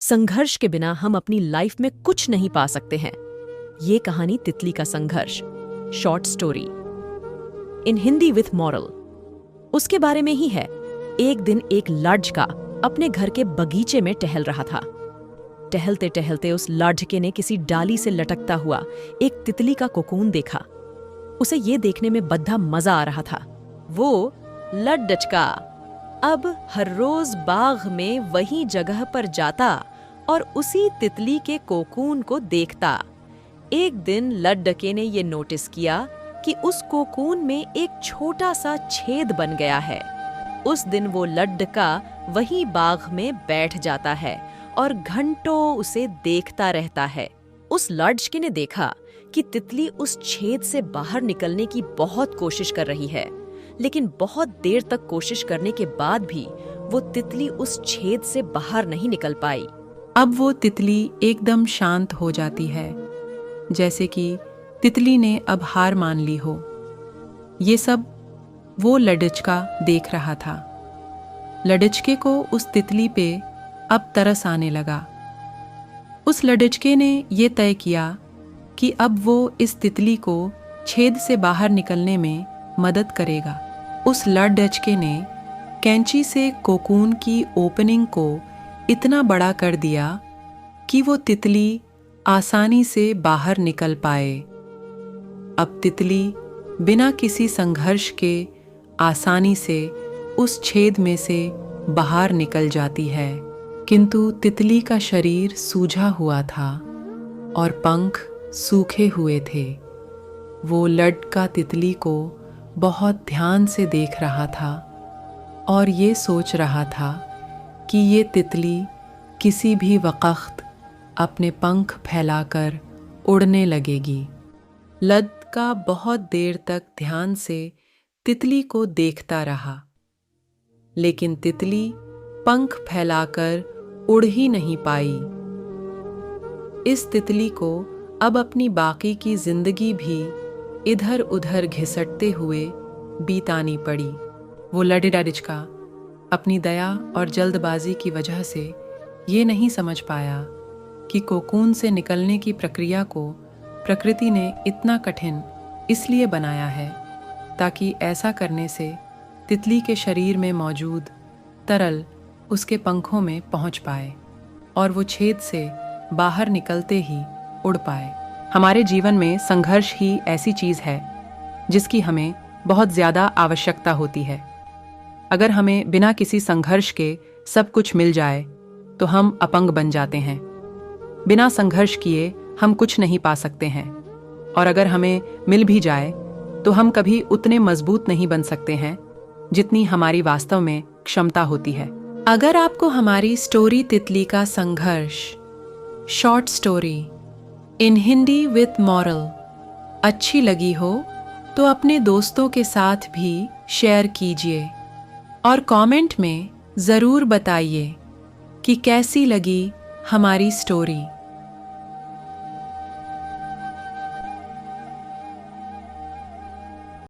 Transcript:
संघर्ष के बिना हम अपनी लाइफ में कुछ नहीं पा सकते हैं। ये कहानी तितली का संघर्ष, short story in Hindi with moral, उसके बारे में ही है। एक दिन एक लड़का अपने घर के बगीचे में टहल रहा था। टहलते टहलते उस लड़के ने किसी डाली से लटकता हुआ एक तितली का कोकून देखा। उसे ये देखने में बद्धा मजा आ रहा था। वो लड़का अब हर रोज बाग में वही जगह पर जाता और उसी तितली के कोकून को देखता। एक दिन लड़के ने ये नोटिस किया कि उस कोकून में एक छोटा सा छेद बन गया है। उस दिन वो लड़का वही बाग में बैठ जाता है और घंटों उसे देखता रहता है। उस लड़के ने देखा कि तितली उस छेद से बाहर निकलने की बहुत कोशिश कर रही है, लेकिन बहुत देर तक कोशिश करने के बाद भी वो तितली उस छेद से बाहर नहीं निकल पाई। अब वो तितली एकदम शांत हो जाती है, जैसे कि तितली ने अब हार मान ली हो। ये सब वो लड़का देख रहा था। लड़के को उस तितली पे अब तरस आने लगा। उस लड़के ने ये तय किया कि अब वो इस तितली को छेद से बाहर निकलने में मदद करेगा। उस लड़के ने कैंची से कोकून की ओपनिंग को इतना बड़ा कर दिया कि वो तितली आसानी से बाहर निकल पाए। अब तितली बिना किसी संघर्ष के आसानी से उस छेद में से बाहर निकल जाती है। किंतु तितली का शरीर सूजा हुआ था और पंख सूखे हुए थे। वो लड़का तितली को बहुत ध्यान से देख रहा था और ये सोच रहा था कि ये तितली किसी भी वक्त अपने पंख फैलाकर उड़ने लगेगी। लड़का बहुत देर तक ध्यान से तितली को देखता रहा, लेकिन तितली पंख फैलाकर उड़ ही नहीं पाई। इस तितली को अब अपनी बाकी की जिंदगी भी इधर उधर घिसटते हुए बीतानी पड़ी। वो लड़का अपनी दया और जल्दबाजी की वजह से ये नहीं समझ पाया कि कोकून से निकलने की प्रक्रिया को प्रकृति ने इतना कठिन इसलिए बनाया है ताकि ऐसा करने से तितली के शरीर में मौजूद तरल उसके पंखों में पहुंच पाए और वो छेद से बाहर निकलते ही उड़ पाए। हमारे जीवन में संघर्ष ही ऐसी चीज़ है जिसकी हमें बहुत ज़्यादा आवश्यकता होती है। अगर हमें बिना किसी संघर्ष के सब कुछ मिल जाए तो हम अपंग बन जाते हैं। बिना संघर्ष किए हम कुछ नहीं पा सकते हैं, और अगर हमें मिल भी जाए तो हम कभी उतने मजबूत नहीं बन सकते हैं जितनी हमारी वास्तव में क्षमता होती है। अगर आपको हमारी स्टोरी तितली का संघर्ष, short story in Hindi with moral अच्छी लगी हो तो अपने दोस्तों के साथ भी शेयर कीजिए और कमेंट में ज़रूर बताइए कि कैसी लगी हमारी स्टोरी।